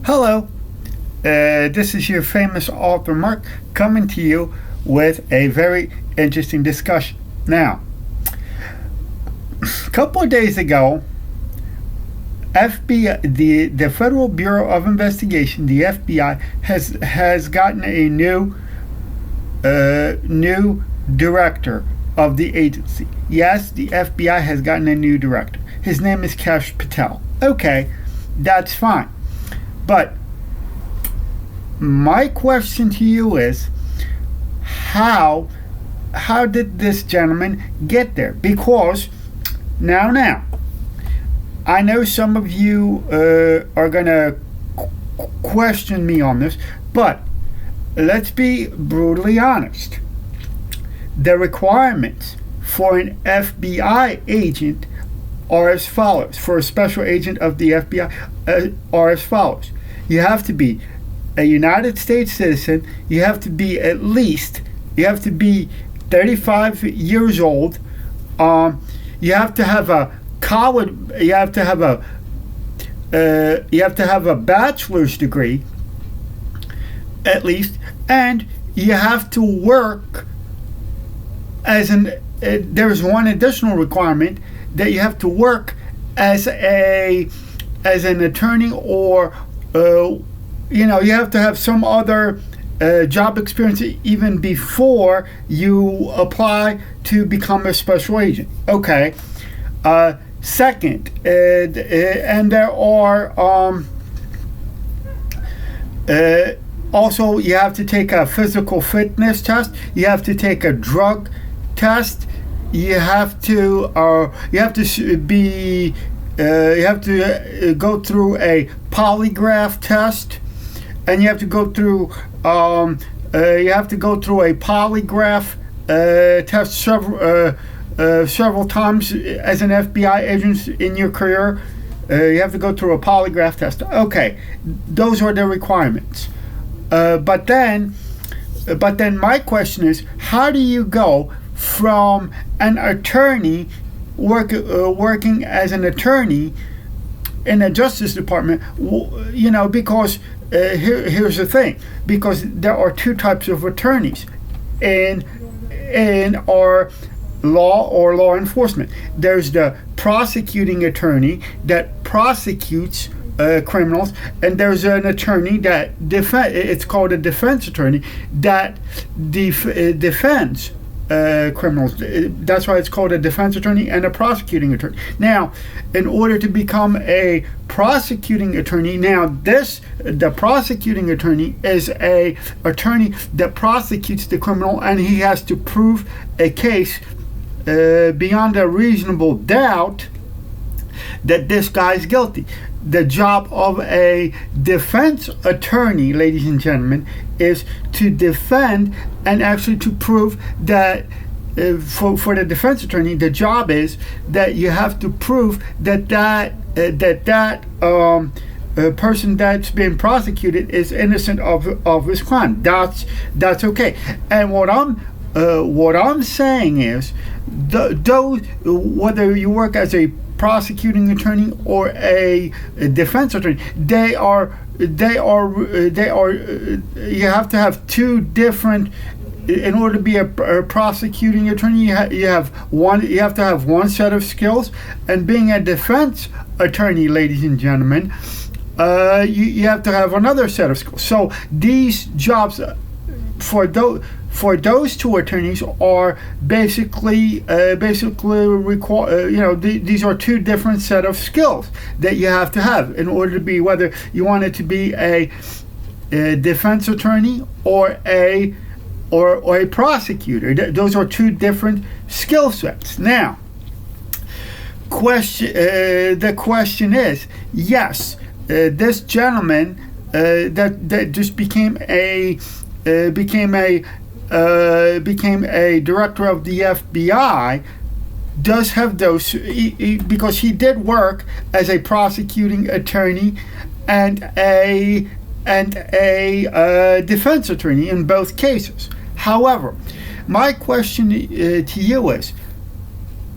Hello, this is your famous author Mark coming to you with a very interesting discussion. Now, a couple of days ago, FBI, the Federal Bureau of Investigation, the FBI, has gotten a new director of the agency. Yes, the FBI has gotten a new director. His name is Kash Patel. Okay, that's fine. But my question to you is, how did this gentleman get there? Because now, I know some of you are going to question me on this, but let's be brutally honest. The requirements for an FBI agent are as follows. For a special agent of the FBI, are as follows. You have to be a United States citizen. You have to be 35 years old. You have to have a college. You have to have a bachelor's degree, at least, and you have to work as there's one additional requirement, that you have to work as an attorney, or you have to have some other job experience even before you apply to become a special agent. Okay. Second, and there are also, you have to take a physical fitness test. You have to take a drug test. You have to go through a polygraph test, and you have to go through a polygraph test several times as an FBI agent in your career. You have to go through a polygraph test. Okay, those are the requirements. But then my question is, how do you go from an attorney working as an attorney in a Justice Department? Because here's the thing. Because there are two types of attorneys in our law or law enforcement. There's the prosecuting attorney that prosecutes criminals, and there's an attorney that it's called a defense attorney that defends criminals. That's why it's called a defense attorney and a prosecuting attorney. Now, in order to become a prosecuting attorney, the prosecuting attorney is a attorney that prosecutes the criminal, and he has to prove a case beyond a reasonable doubt that this guy's guilty. The job of a defense attorney, ladies and gentlemen, is to defend and actually to prove that for the defense attorney, the job is that you have to prove that person that's being prosecuted is innocent of his crime. That's okay. And what I'm saying is, those, whether you work as a prosecuting attorney or a defense attorney, you have to have two different. In order to be a prosecuting attorney, you have to have one set of skills, and being a defense attorney, ladies and gentlemen, you have to have another set of skills. So these jobs for those two attorneys are basically require. These are two different set of skills that you have to have in order to be, whether you want it to be a defense attorney or a prosecutor. Those are two different skill sets. Now, the question is, yes, this gentleman that just became a director of the FBI does have those, because he did work as a prosecuting attorney and a defense attorney in both cases. However, my question to you is,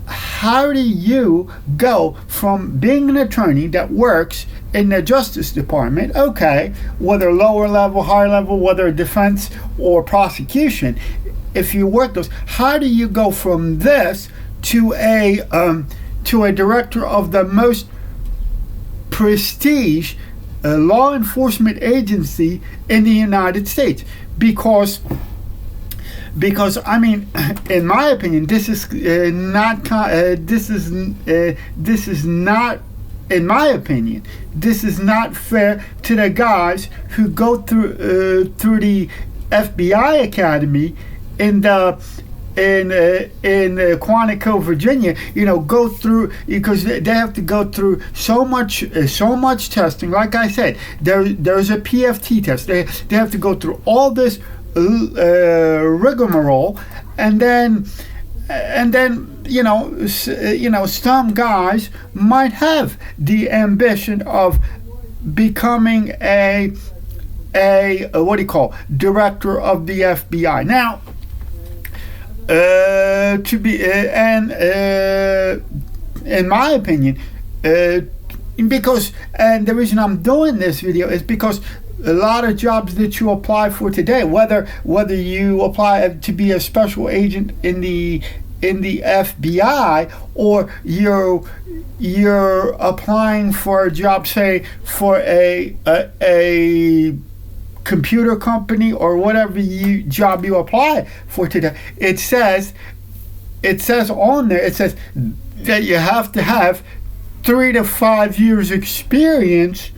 how do you go from being an attorney that works in the Justice Department, okay, whether lower level, higher level, whether defense or prosecution, if you work those, how do you go from this to a director of the most prestige law enforcement agency in the United States? Because I mean, in my opinion, this is not. In my opinion, this is not fair to the guys who go through the FBI Academy in Quantico, Virginia. Go through, because they have to go through so much testing. Like I said, there's a PFT test. They have to go through all this rigmarole, and then some guys might have the ambition of becoming a director of the FBI. Now, in my opinion, because, and the reason I'm doing this video is because a lot of jobs that you apply for today, whether you apply to be a special agent in the FBI, or you're applying for a job, say for a computer company or whatever job you apply for today, it says on there, it says that you have to have 3 to 5 years experience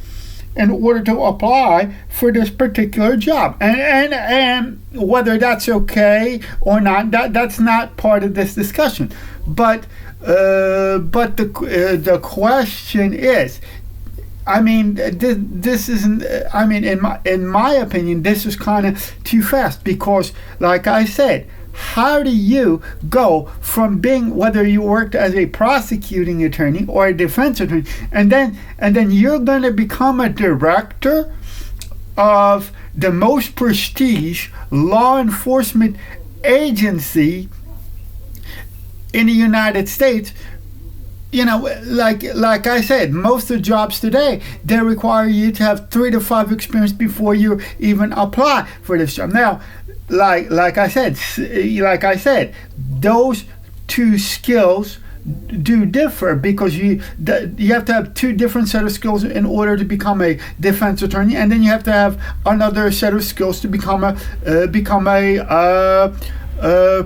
in order to apply for this particular job. And whether that's okay or not, that's not part of this discussion. But the question is, I mean, this isn't. I mean, in my opinion, this is kind of too fast, because, like I said, how do you go from being, whether you worked as a prosecuting attorney or a defense attorney, and then you're going to become a director of the most prestige law enforcement agency in the United States? Like I said, most of the jobs today, they require you to have 3 to 5 experience before you even apply for this job. Now, like I said, those two skills do differ, because you have to have 2 different set of skills in order to become a defense attorney, and then you have to have another set of skills to become a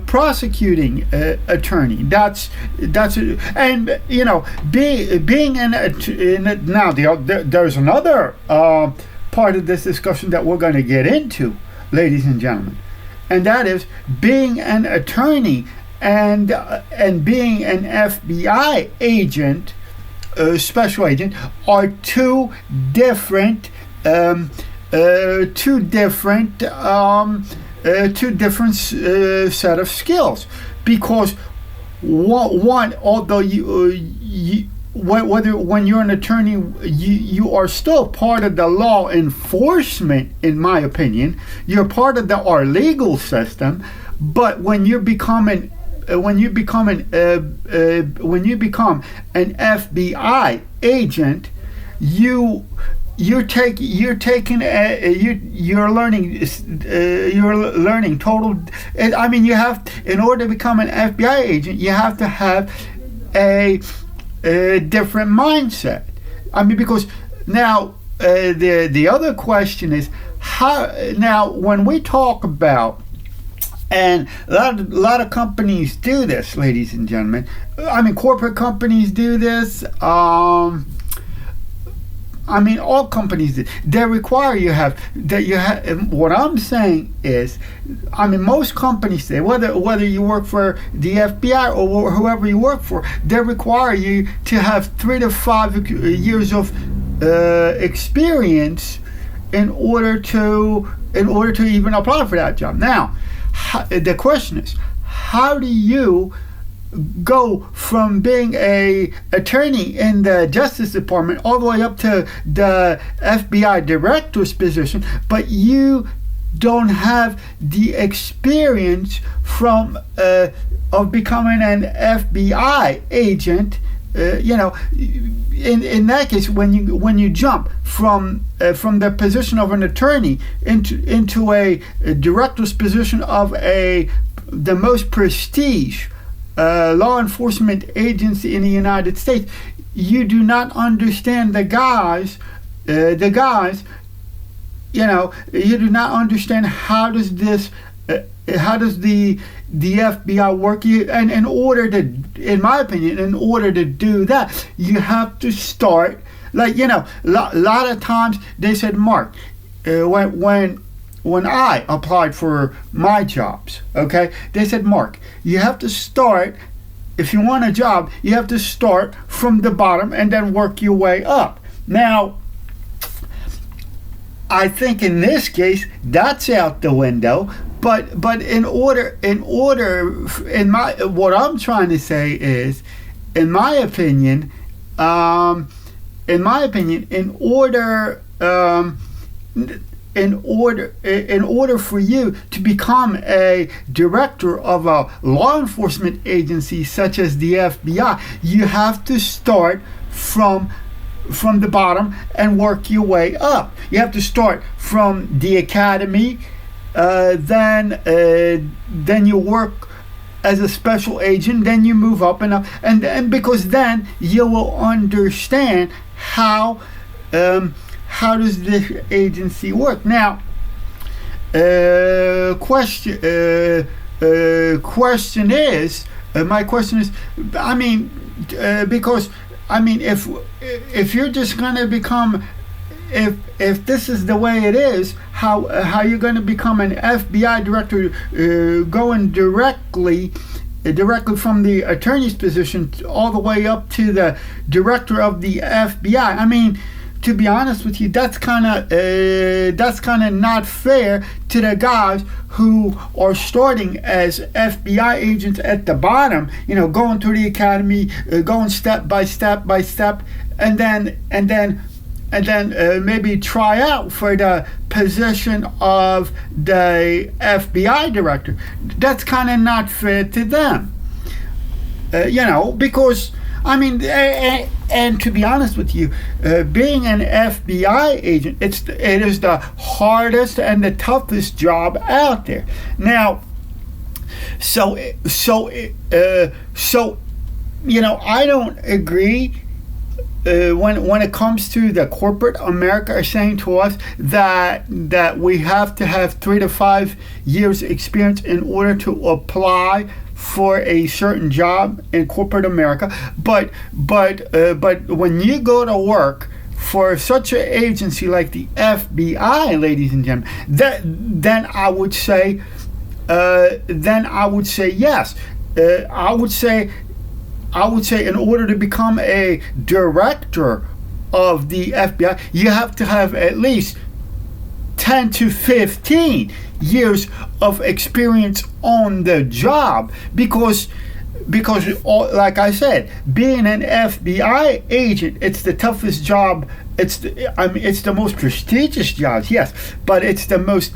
prosecuting attorney. That's and being now there's another part of this discussion that we're going to get into, ladies and gentlemen, and that is being an attorney and being an FBI agent, special agent, are two different set of skills, because one although when you're an attorney, you are still part of the law enforcement. In my opinion, you're part of our legal system. But when you become an FBI agent, you're learning total. I mean, you have, in order to become an FBI agent, you have to have a different mindset. I mean, because now the other question is how. Now, when we talk about, and a lot of companies do this, ladies and gentlemen. I mean, corporate companies do this. I mean, all companies do. They require you have. What I'm saying is, I mean, most companies say, whether you work for the FBI or whoever you work for, they require you to have 3 to 5 years of experience in order to even apply for that job. Now, the question is, how do you go from being a attorney in the Justice Department all the way up to the FBI director's position, but you don't have the experience of becoming an FBI agent in that case, when you jump from the position of an attorney into a director's position of the most prestige law enforcement agency in the United States, you do not understand the guys. You do not understand how does the FBI work. And in my opinion, in order to do that, you have to start, a lot of times they said, Mark, when I applied for my jobs, okay, they said, Mark, you have to start, if you want a job, you have to start from the bottom and then work your way up. Now, I think in this case that's out the window. But what I'm trying to say is, in my opinion, in order for you to become a director of a law enforcement agency such as the FBI, you have to start from the bottom and work your way up. You have to start from the academy, then you work as a special agent, then you move up and up, and because then you will understand how does this agency work. Now, my question is, because if you're just going to become, if this is the way it is, how you're going to become an FBI director, going directly from the attorney's position all the way up to the director of the FBI. To be honest with you, that's kind of not fair to the guys who are starting as FBI agents at the bottom. Going through the academy, going step by step, and then maybe try out for the position of the FBI director. That's kind of not fair to them. Because. And to be honest with you, being an FBI agent, it is the hardest and the toughest job out there. Now, I don't agree when it comes to the corporate America are saying to us that we have to have 3 to 5 years experience in order to apply for a certain job in corporate America, but when you go to work for such an agency like the FBI, ladies and gentlemen, then I would say yes. I would say in order to become a director of the FBI, you have to have at least 10 to 15 years of experience on the job, because like I said, being an FBI agent, it's the toughest job. It's the most prestigious job, yes, but it's the most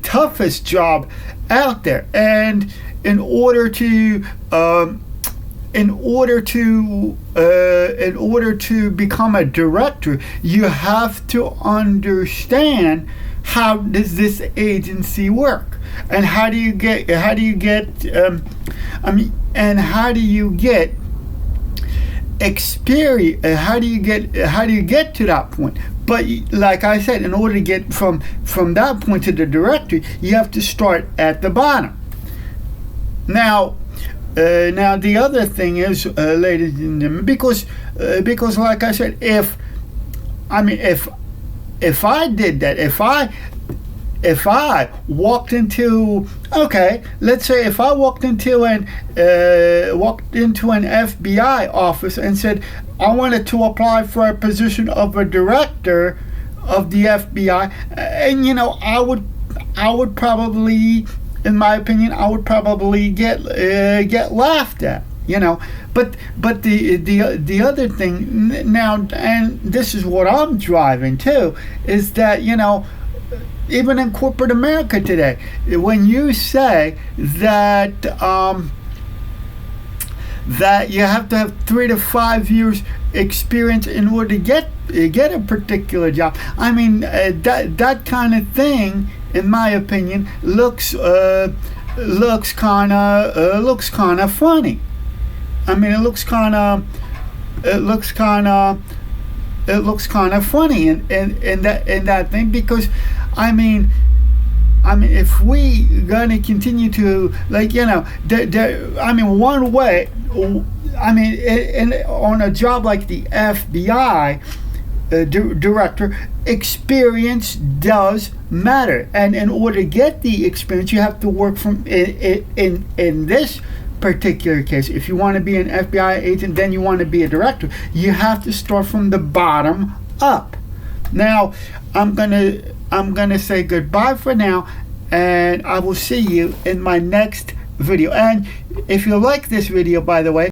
toughest job out there. And in order to become a director, you have to understand how does this agency work, and how do you get experience, how do you get to that point. But like I said, in order to get from that point to the director, you have to start at the bottom. Now the other thing is, ladies and gentlemen, because like I said, if I did that, if I walked into, let's say if I walked into an FBI office and said I wanted to apply for a position of a director of the FBI, and I would probably, in my opinion, get laughed at. But the other thing now, and this is what I'm driving to, is that even in corporate America today, when you say that that you have to have 3 to 5 years experience in order to get a particular job. I mean, that kind of thing, in my opinion, looks kind of funny. I mean, it looks kind of funny in that thing, because I mean, if we gonna continue to, like, you know, I mean, one way, I mean, on a job like the FBI director, experience does matter, and in order to get the experience, you have to work from in this particular case. If you want to be an FBI agent, then you want to be a director, you have to start from the bottom up. Now, I'm gonna say goodbye for now, and I will see you in my next video. And if you like this video, by the way,